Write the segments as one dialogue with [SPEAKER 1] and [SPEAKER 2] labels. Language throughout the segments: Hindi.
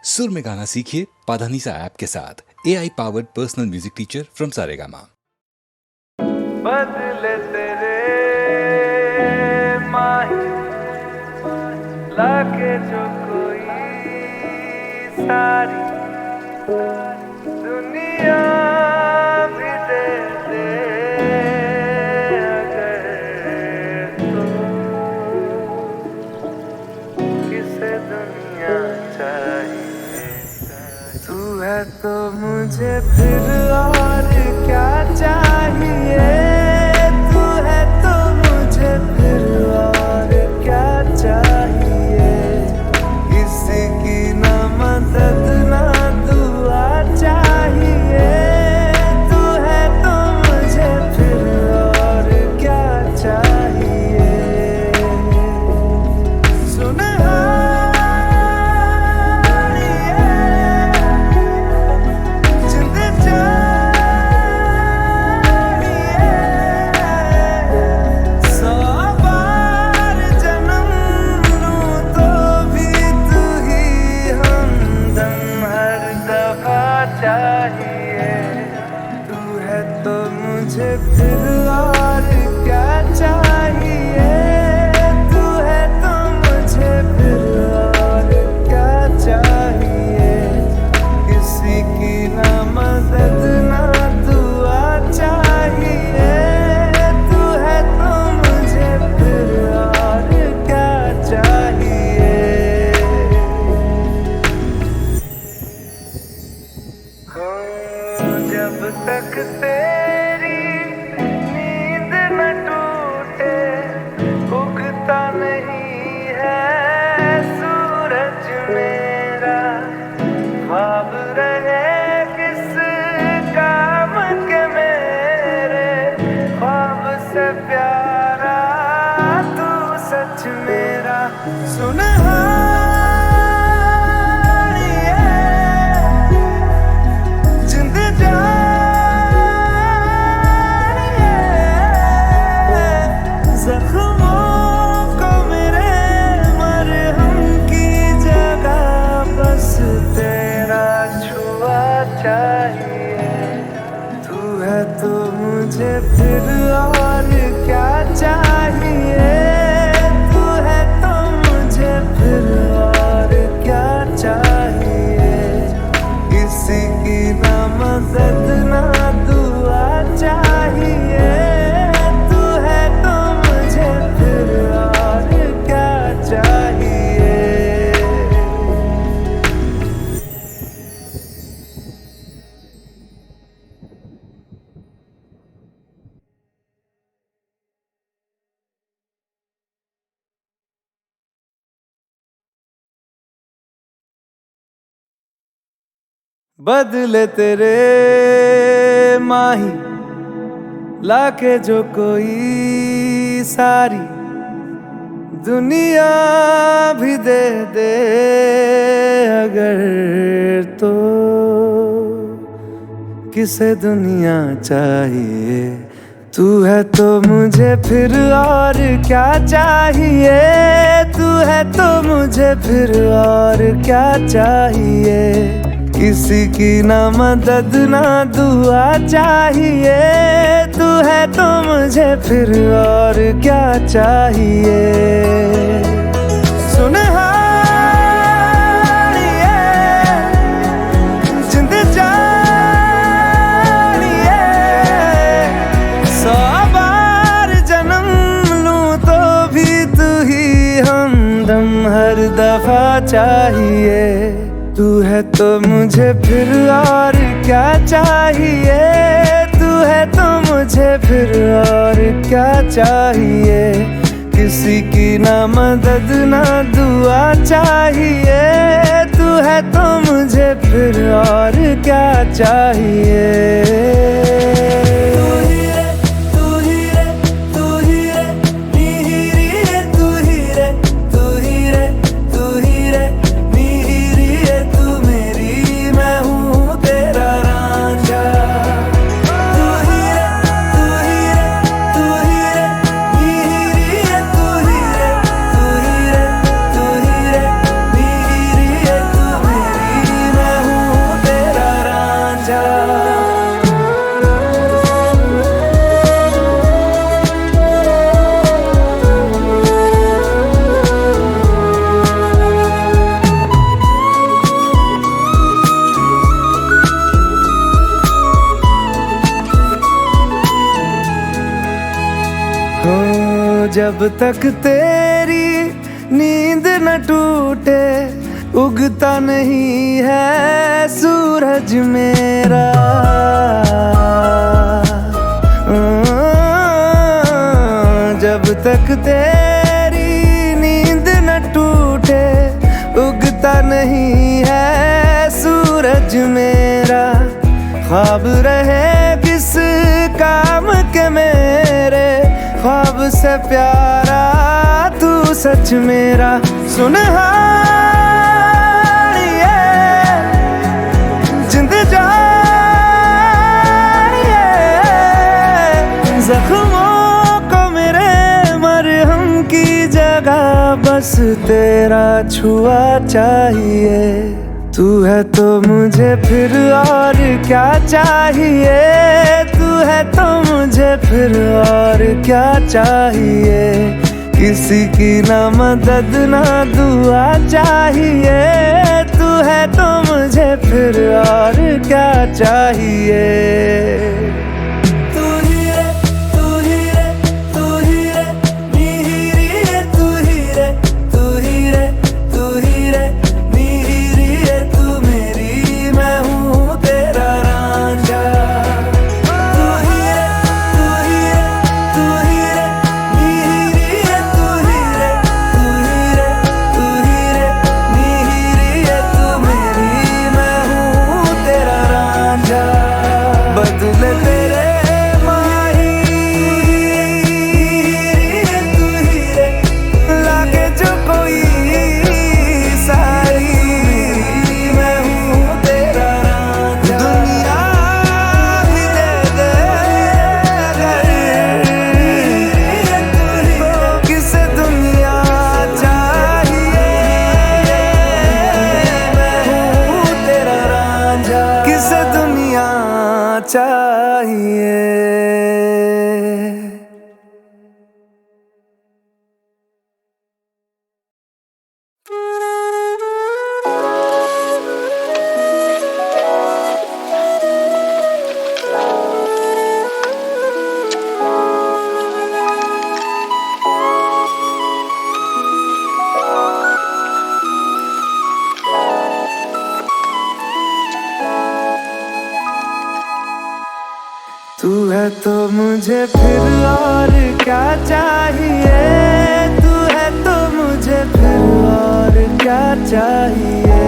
[SPEAKER 1] सुर में गाना सीखिए पाधानीसा ऐप के साथ। AI powered personal music teacher from Saregama.
[SPEAKER 2] बदले तेरे माही लाके जो कोई सारी दुनिया भी दे दे अगर तो किसे दुनिया चाहिए। तू है तो मुझे फिर और क्या चाहिए। तू है तो मुझे फिर और क्या चाहिए। किसी की ना मदद ना दुआ चाहिए। तू है तो मुझे फिर और क्या चाहिए। चाहिए तू है तो मुझे फिर और क्या चाहिए। तू है तो मुझे फिर और क्या चाहिए। किसी की ना मदद ना दुआ चाहिए। तू है तो मुझे फिर और क्या चाहिए। जब तक तेरी नींद न टूटे उगता नहीं है सूरज मेरा। ख्वाब रहे किस काम के मेरे ख्वाब से प्यारा तू सच मेरा। सुन तू है तो मुझे फिर और क्या चाहिए। तू है तो मुझे फिर और क्या चाहिए। किसी की ना मदद ना दुआ चाहिए। तू है तो मुझे फिर और क्या चाहिए। बदले तेरे माही लाके जो कोई सारी दुनिया भी दे दे अगर तो किसे दुनिया चाहिए। तू है तो मुझे फिर और क्या चाहिए। तू है तो मुझे फिर और क्या चाहिए। किसी की ना मदद ना दुआ चाहिए। तू है तो मुझे फिर और क्या चाहिए। सुन जिंद जानिए 100 बार जन्म लूं तो भी तू ही हमदम हर दफा चाहिए। तू है तो मुझे फिर और क्या चाहिए। तू है तो मुझे फिर और क्या चाहिए। किसी की ना मदद ना दुआ चाहिए। तू है तो मुझे फिर और क्या चाहिए। जब तक तेरी नींद न टूटे उगता नहीं है सूरज मेरा। जब तक तेरी नींद न टूटे उगता नहीं है सूरज मेरा। ख्वाब रहे किस काम के मेरे, ख्वाब से प्यारा तू सच मेरा। सुनहार ये जिंद जान ये जख्मों को मेरे मरहम की जगह बस तेरा छुआ चाहिए। तू है तो मुझे फिर और क्या चाहिए, तू है तो मुझे फिर और क्या चाहिए। किसी की ना मदद ना दुआ चाहिए, तू है तो मुझे फिर और क्या चाहिए। चाहिए। तू है तो मुझे फिर और क्या चाहिए, तू है तो मुझे फिर और क्या चाहिए।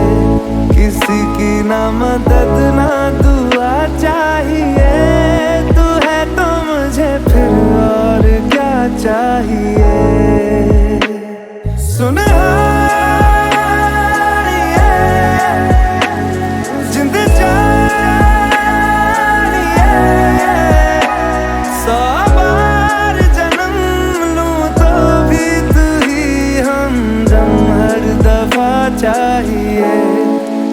[SPEAKER 2] किसी की ना मदद ना दुआ चाहिए, तू है तो मुझे फिर और क्या चाहिए। सुनहार चाहिए।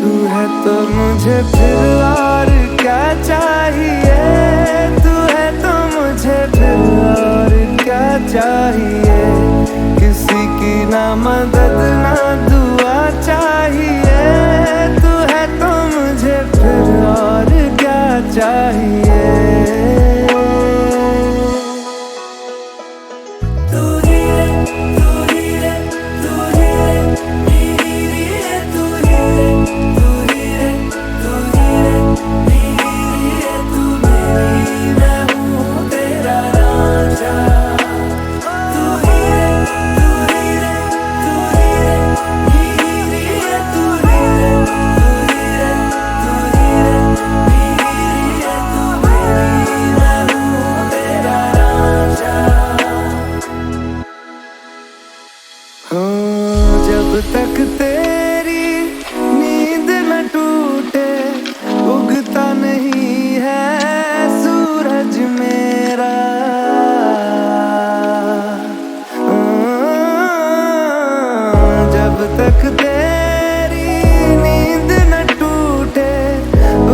[SPEAKER 2] तू है तो मुझे फिर और क्या चाहिए, तू है तो मुझे फिर और क्या चाहिए। किसी की ना मदद ना दुआ चाहिए, तू है तो मुझे फिर और क्या चाहिए। जब तक तेरी नींद न टूटे उगता नहीं है सूरज मेरा। जब तक तेरी नींद न टूटे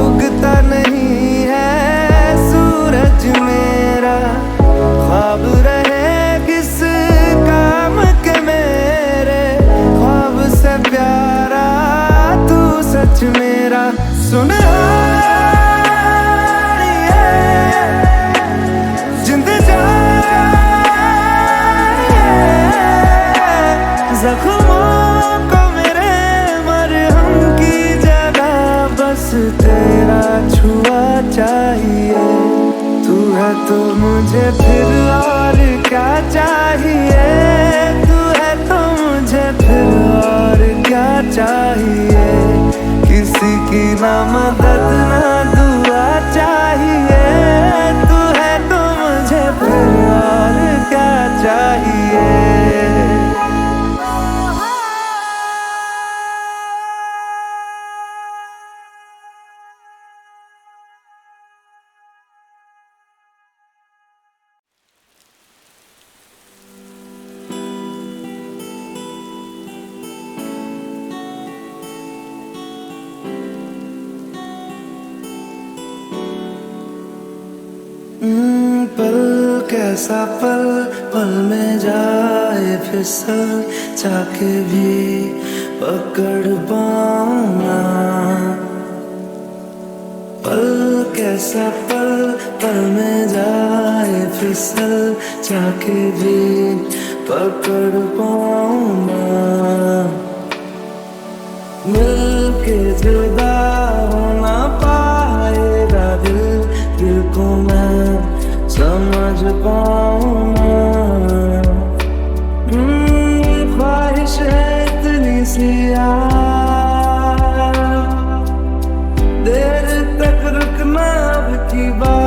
[SPEAKER 2] उगता नहीं है सूरज मेरा। ख्वाब रहे किस काम के मेरे, ख्वाब से प्यारा तू सच मेरा। सुनहार ये जिंद जान छुआ चाहिए। तू है तो मुझे फिर और क्या चाहिए, तू है तो मुझे फिर और क्या चाहिए। किसी की ना मदद ना दुआ चाहिए, तू है तो मुझे फिर और क्या चाहिए। पल कैसा पल, पल में जाए फिसल चाके भी पकड़ पाऊंगा। पल कैसा पल, पल में जाए फिसल चाके भी पकड़ पाऊंगा। मिलके जुदा हो ना पाएगा दिल, दिल को मैं समझ पाऊंगा। ख्वाहिश है इतनी सी देर तक रुकना अब की बात।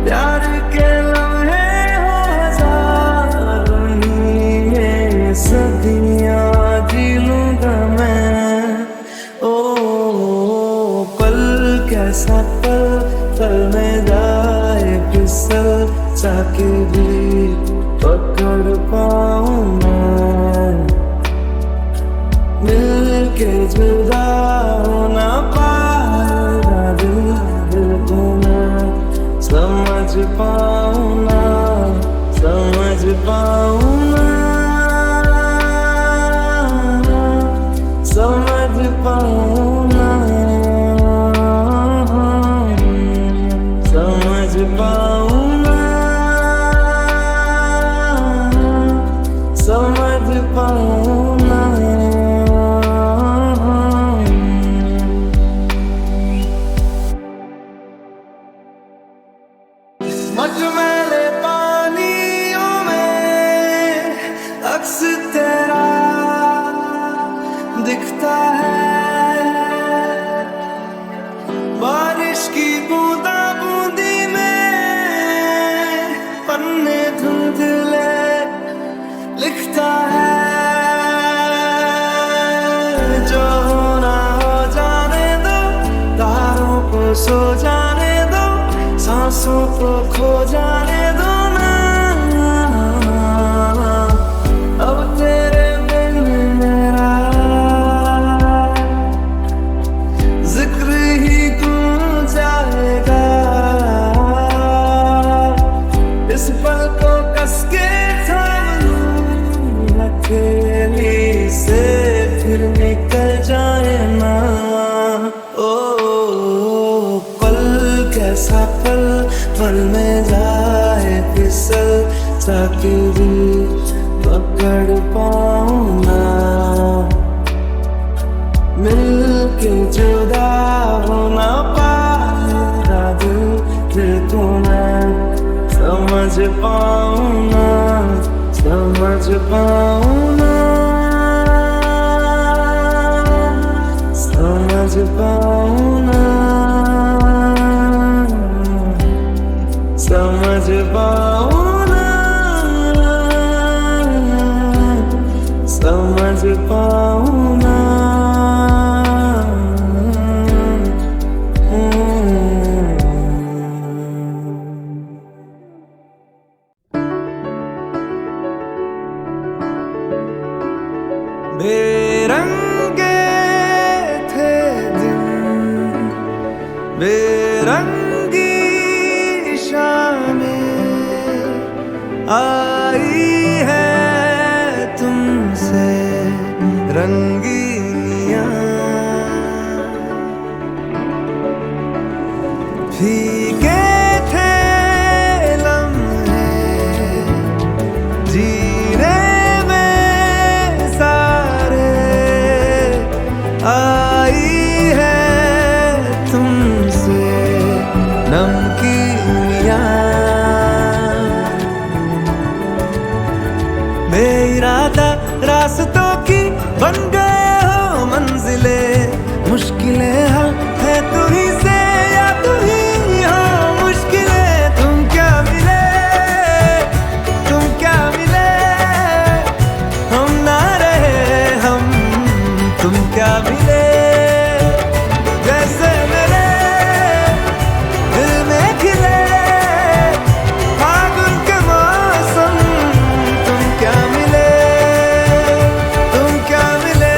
[SPEAKER 2] प्यार के लम्हे हो हजारों ही सदियां जी लूंगा मैं। ओ पल कैसा पल, पल में जाए फिसल चाके भी पकड़ पाऊंगा। मिलके जुदा हो ना पाएगा दिल, दिल को मैं समझ पाऊंगा, समझ पाऊंगा, समझ पाऊंगा, समझ पाऊंगा, समझ पाऊंगा। मचमैले पानियों में अक्स तेरा दिखता है। बारिश की बूंदा बूंदी में पन्ने धुंधले लिखता है। जो होना हो जाने दो, तारों को सो जाने दो, सांसों को खो जाने दो ना। अब तेरे बिन मेरा जिक्र ही गूंज जाएगा। इस पल को कस के थाम लूं, अकेली से फिर निकल जाए ना। ओ पल कैसा पल, पल में जाए फिसल चाके भी पकड़ पाऊंगा। मिलके जुदा हो ना पाएगा दिल, दिल को मैं समझ पाऊंगा, समझ पाऊंगा, समझ पाऊंगा, समझ पाऊंगा, समझ पाऊंगा। बेरंगे थे दिन, बेरंगी शामें आई है तुमसे रंगीनियां। फीके थे लम्हे जीने में सारे, आई मुश्किलें हल है तू ही से या तू ही हो मुश्किलें। तुम क्या मिले हम ना रहे हम तुम क्या मिले। जैसे मेरे दिल में खिले फागुन के मौसम तुम क्या मिले। तुम क्या मिले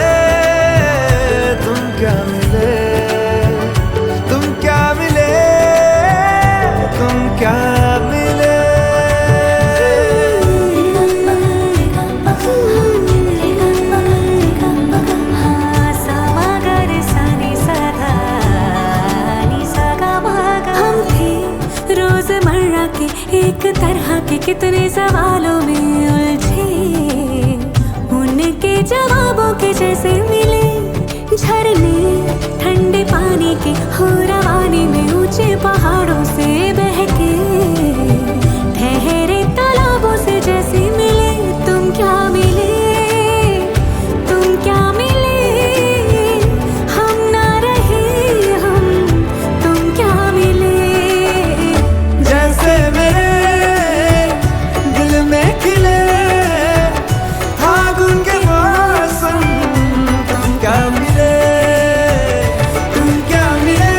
[SPEAKER 2] तुम क्या मिले तुम क्या मिले तुम क्या मिले।
[SPEAKER 3] रोजमर्रा के एक तरह के कितने सवालों में उलझे, उनके जवाबों के जैसे मिले झरने ठंडे पानी के हो रवानी में ऊंचे पहाड़ों से बहके ठहरे तालाबों से जैसे मिले। तुम क्या मिले तुम क्या मिले हम ना रहे हम तुम क्या मिले।
[SPEAKER 2] जैसे मेरे दिल में खिले फागुन के मौसम तुम क्या मिले। तुम क्या मिले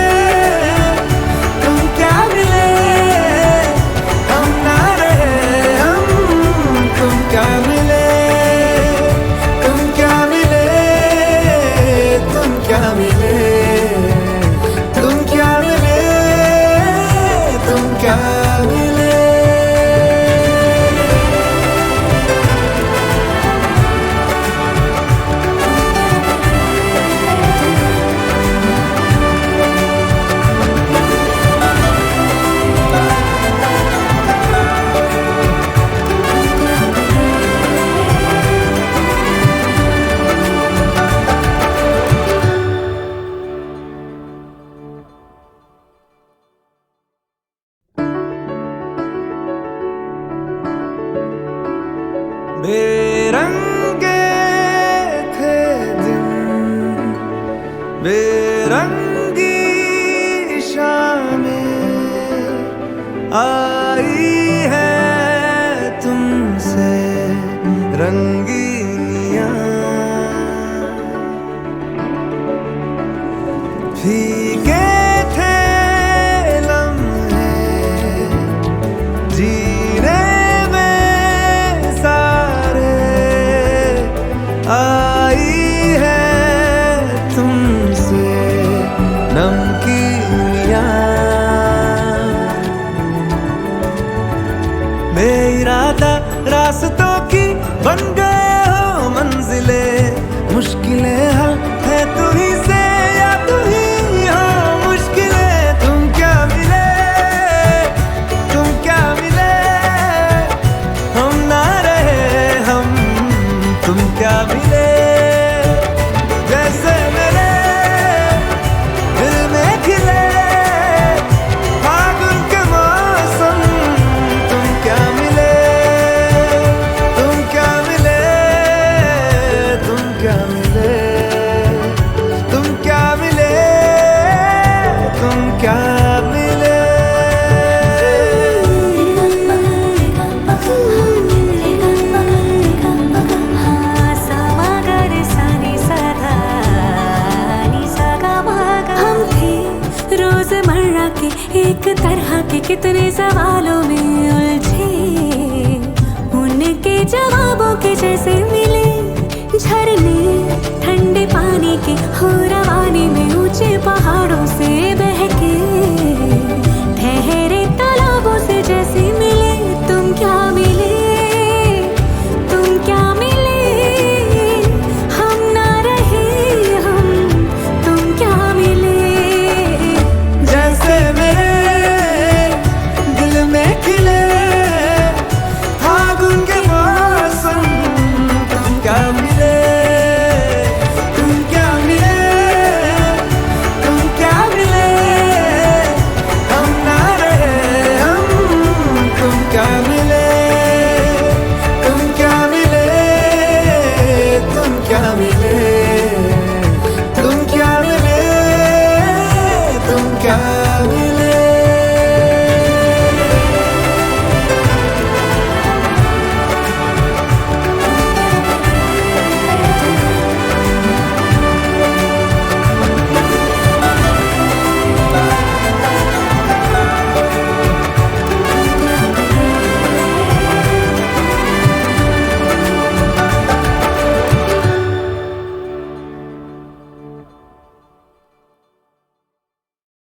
[SPEAKER 2] तुम क्या मिले हम ना रहे हम तुम क्या मिले। तुम क्या मिले तुम क्या मिले तुम क्या मिले तुम क्या मिले। बेरंगे थे दिन बेरंगी शामें आई है तुमसे रंगीनियां। फीके थे लम्हे जीने में सारे आई है तुमसे नमकीनियां। बेइरादा रास्तों की बन गए हो मंजिले मुश्किलें हल है तू ही से या तू ही हो मुश्किलें। तुम क्या मिले हम ना रहे हम तुम क्या मिले। जैसे मेरे दिल में खिले फागुन के मौसम तुम क्या मिले। तुम क्या मिले तुम क्या मिले तुम क्या मिले तुम क्या मिले।
[SPEAKER 3] रोजमर्रा के एक तरह के कितने सवालों में उलझे, उनके जवाबों के जैसे मिले झरने ठंडे पानी के हो रवानी में ऊंचे पहाड़ों से बहके